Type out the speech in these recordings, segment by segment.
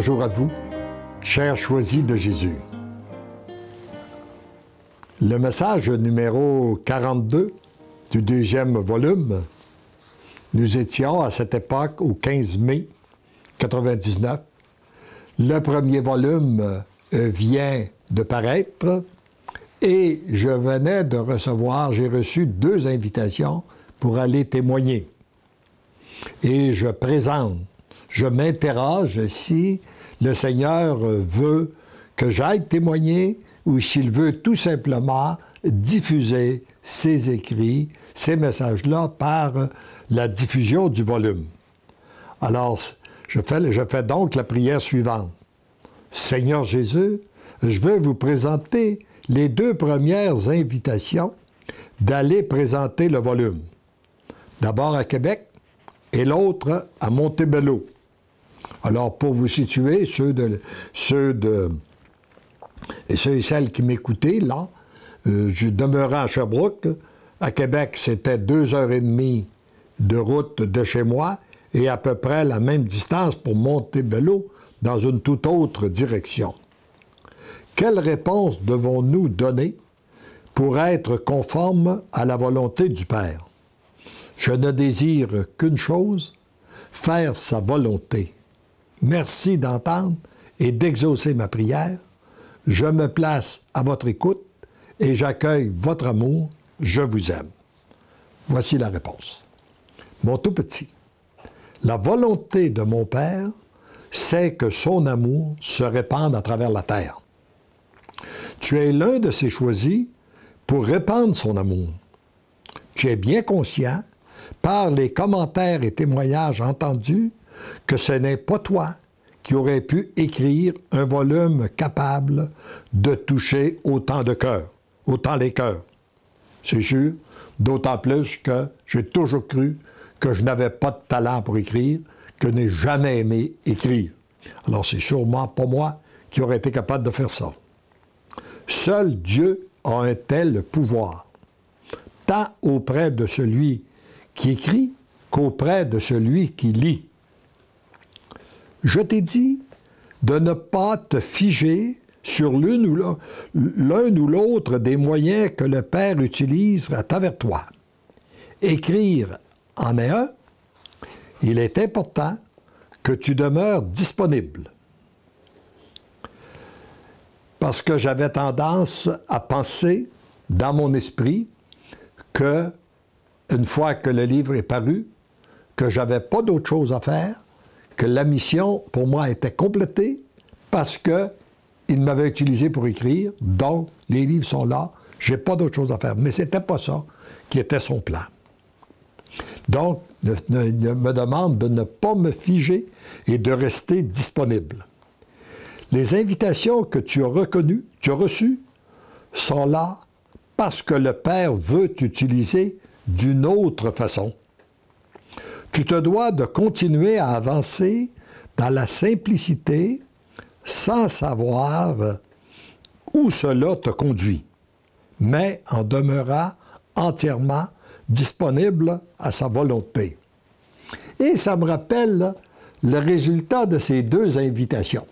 Bonjour à vous, chers choisis de Jésus. Le message numéro 42 du deuxième volume, nous étions à cette époque au 15 mai 99. Le premier volume vient de paraître et je venais de recevoir, j'ai reçu 2 invitations pour aller témoigner. Et je m'interroge si le Seigneur veut que j'aille témoigner ou s'il veut tout simplement diffuser ses écrits, ces messages-là par la diffusion du volume. Alors, je fais donc la prière suivante. Seigneur Jésus, je veux vous présenter les 2 premières invitations d'aller présenter le volume. D'abord à Québec et l'autre à Montebello. Alors, pour vous situer, ceux et celles qui m'écoutaient, là, je demeurais à Sherbrooke. À Québec, c'était 2h30 de route de chez moi et à peu près la même distance pour Montebello dans une toute autre direction. Quelle réponse devons-nous donner pour être conformes à la volonté du Père? Je ne désire qu'une chose, faire sa volonté. Merci d'entendre et d'exaucer ma prière. Je me place à votre écoute et j'accueille votre amour. Je vous aime. Voici la réponse. Mon tout petit, la volonté de mon Père, c'est que son amour se répande à travers la terre. Tu es l'un de ses choisis pour répandre son amour. Tu es bien conscient, par les commentaires et témoignages entendus, que ce n'est pas toi qui aurais pu écrire un volume capable de toucher autant de cœurs, autant les cœurs. C'est sûr, d'autant plus que j'ai toujours cru que je n'avais pas de talent pour écrire, que je n'ai jamais aimé écrire. Alors c'est sûrement pas moi qui aurais été capable de faire ça. Seul Dieu a un tel pouvoir, tant auprès de celui qui écrit qu'auprès de celui qui lit. Je t'ai dit de ne pas te figer sur l'un ou l'autre des moyens que le Père utilise à travers toi. Écrire en est un. Il est important que tu demeures disponible. Parce que j'avais tendance à penser dans mon esprit que, une fois que le livre est paru, que je n'avais pas d'autre chose à faire, que la mission, pour moi, était complétée parce qu'il m'avait utilisé pour écrire, donc les livres sont là, je n'ai pas d'autre chose à faire. Mais ce n'était pas ça qui était son plan. Donc, il me demande de ne pas me figer et de rester disponible. Les invitations que tu as reçues, sont là parce que le Père veut t'utiliser d'une autre façon. Tu te dois de continuer à avancer dans la simplicité sans savoir où cela te conduit, mais en demeurant entièrement disponible à sa volonté. Et ça me rappelle le résultat de ces 2 invitations.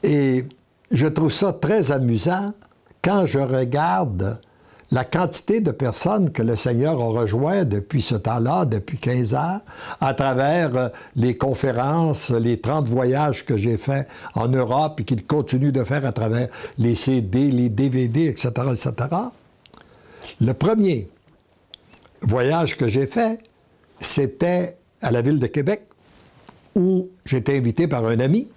Et je trouve ça très amusant quand je regarde la quantité de personnes que le Seigneur a rejoint depuis ce temps-là, depuis 15 ans, à travers les conférences, les 30 voyages que j'ai faits en Europe et qu'il continue de faire à travers les CD, les DVD, etc., etc. Le premier voyage que j'ai fait, c'était à la ville de Québec, où j'étais invité par un ami.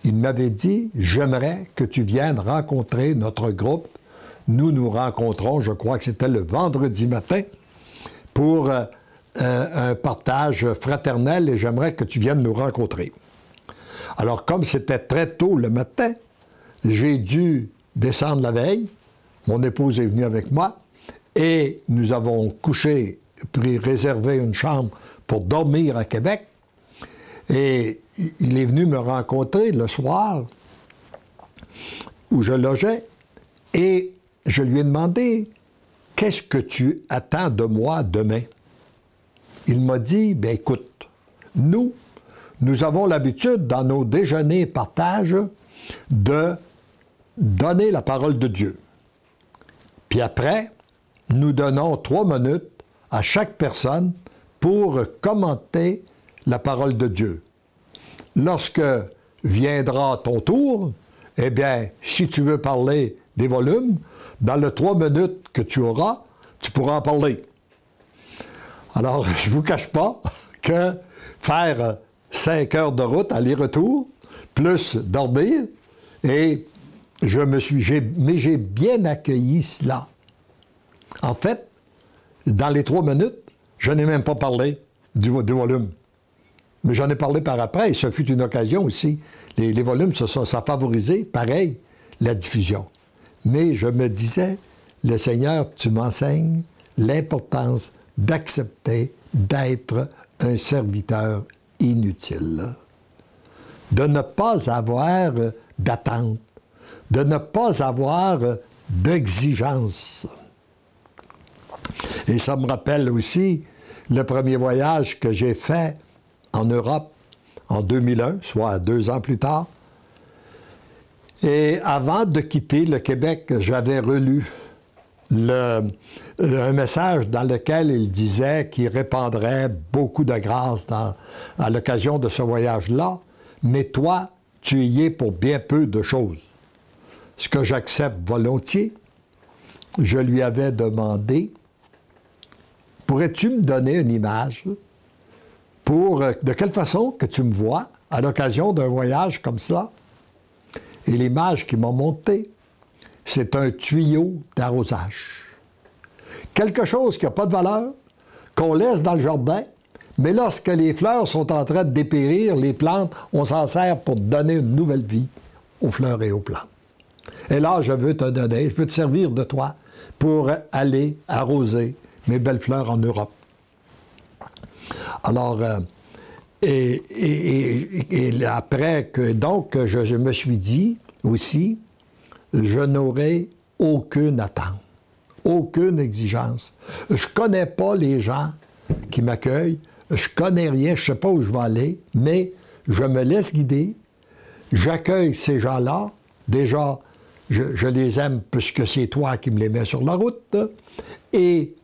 Il m'avait dit « J'aimerais que tu viennes rencontrer notre groupe. Nous nous rencontrons, je crois que c'était le vendredi matin, pour un partage fraternel et j'aimerais que tu viennes nous rencontrer. » Alors, comme c'était très tôt le matin, j'ai dû descendre la veille. Mon épouse est venue avec moi et nous avons couché, réservé une chambre pour dormir à Québec. Et il est venu me rencontrer le soir où je logeais et je lui ai demandé « Qu'est-ce que tu attends de moi demain? » Il m'a dit « Bien écoute, nous nous avons l'habitude, dans nos déjeuners partages, de donner la parole de Dieu. Puis après, nous donnons 3 minutes à chaque personne pour commenter la parole de Dieu. Lorsque viendra ton tour, eh bien, si tu veux parler des volumes, dans les 3 minutes que tu auras, tu pourras en parler. Alors, je ne vous cache pas que faire 5 heures de route, aller-retour, plus dormir, et j'ai bien accueilli cela. En fait, dans les 3 minutes, je n'ai même pas parlé du volume. Mais j'en ai parlé par après, et ce fut une occasion aussi. Les volumes, ça a favorisé, pareil, la diffusion. Mais je me disais, le Seigneur, tu m'enseignes l'importance d'accepter d'être un serviteur inutile. De ne pas avoir d'attente, de ne pas avoir d'exigence. Et ça me rappelle aussi le premier voyage que j'ai fait en Europe en 2001, soit 2 ans plus tard. Et avant de quitter le Québec, j'avais relu un message dans lequel il disait qu'il répandrait beaucoup de grâce à l'occasion de ce voyage-là, mais toi, tu y es pour bien peu de choses. Ce que j'accepte volontiers, je lui avais demandé, pourrais-tu me donner une image de quelle façon que tu me vois à l'occasion d'un voyage comme ça? Et l'image qui m'a monté, c'est un tuyau d'arrosage. Quelque chose qui n'a pas de valeur, qu'on laisse dans le jardin, mais lorsque les fleurs sont en train de dépérir, les plantes, on s'en sert pour donner une nouvelle vie aux fleurs et aux plantes. Et là, je veux te donner, je veux te servir de toi pour aller arroser mes belles fleurs en Europe. Alors, et après que, donc, je me suis dit aussi, je n'aurai aucune attente, aucune exigence. Je ne connais pas les gens qui m'accueillent, je connais rien, je ne sais pas où je vais aller, mais je me laisse guider, j'accueille ces gens-là, déjà, je les aime puisque c'est toi qui me les mets sur la route, et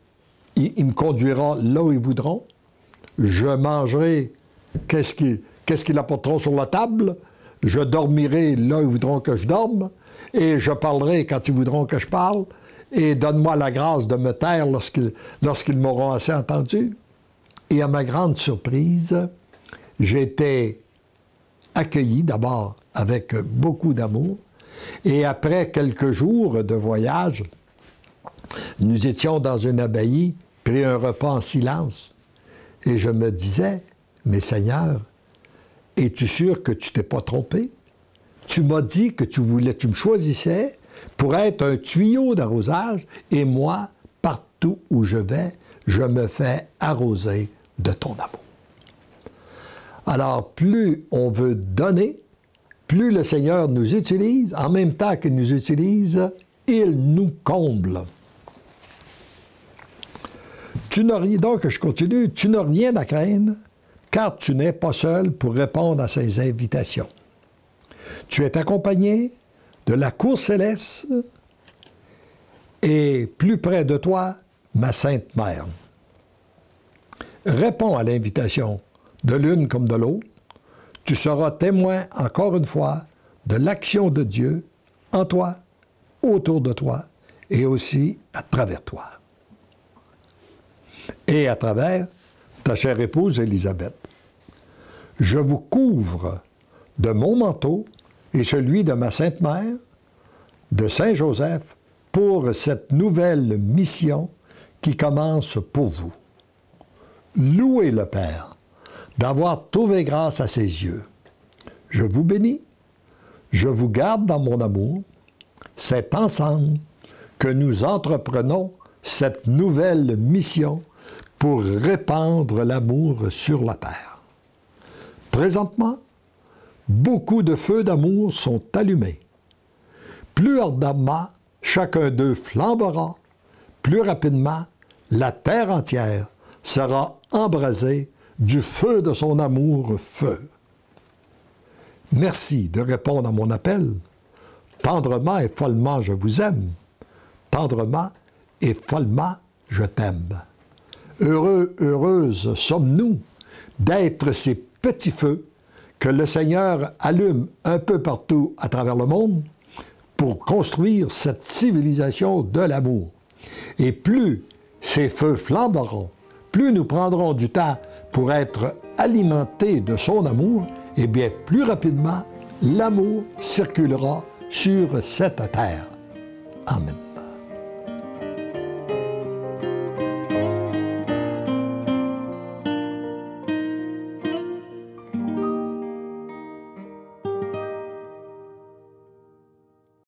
ils me conduiront là où ils voudront, je mangerai qu'est-ce qu'ils apporteront sur la table, je dormirai là où ils voudront que je dorme, et je parlerai quand ils voudront que je parle, et donne-moi la grâce de me taire lorsqu'ils m'auront assez entendu. Et à ma grande surprise, j'ai été accueilli d'abord avec beaucoup d'amour, et après quelques jours de voyage, nous étions dans une abbaye, pris un repas en silence, et je me disais, mais Seigneur, es-tu sûr que tu t'es pas trompé? Tu m'as dit que tu me choisissais pour être un tuyau d'arrosage, et moi, partout où je vais, je me fais arroser de ton amour. Alors, plus on veut donner, plus le Seigneur nous utilise, en même temps qu'il nous utilise, il nous comble. Donc, je continue, tu n'as rien à craindre, car tu n'es pas seul pour répondre à ses invitations. Tu es accompagné de la cour céleste et plus près de toi, ma Sainte Mère. Réponds à l'invitation de l'une comme de l'autre. Tu seras témoin, encore une fois, de l'action de Dieu en toi, autour de toi et aussi à travers toi. Et à travers ta chère épouse Élisabeth. Je vous couvre de mon manteau et celui de ma Sainte Mère, de Saint Joseph, pour cette nouvelle mission qui commence pour vous. Louez le Père d'avoir trouvé grâce à ses yeux. Je vous bénis, je vous garde dans mon amour. C'est ensemble que nous entreprenons cette nouvelle mission pour répandre l'amour sur la terre. Présentement, beaucoup de feux d'amour sont allumés. Plus ardemment chacun d'eux flambera, plus rapidement la terre entière sera embrasée du feu de son amour feu. Merci de répondre à mon appel. Tendrement et follement, je vous aime. Tendrement et follement, je t'aime. Heureux, heureuses sommes-nous d'être ces petits feux que le Seigneur allume un peu partout à travers le monde pour construire cette civilisation de l'amour. Et plus ces feux flamberont, plus nous prendrons du temps pour être alimentés de son amour, et bien plus rapidement, l'amour circulera sur cette terre. Amen.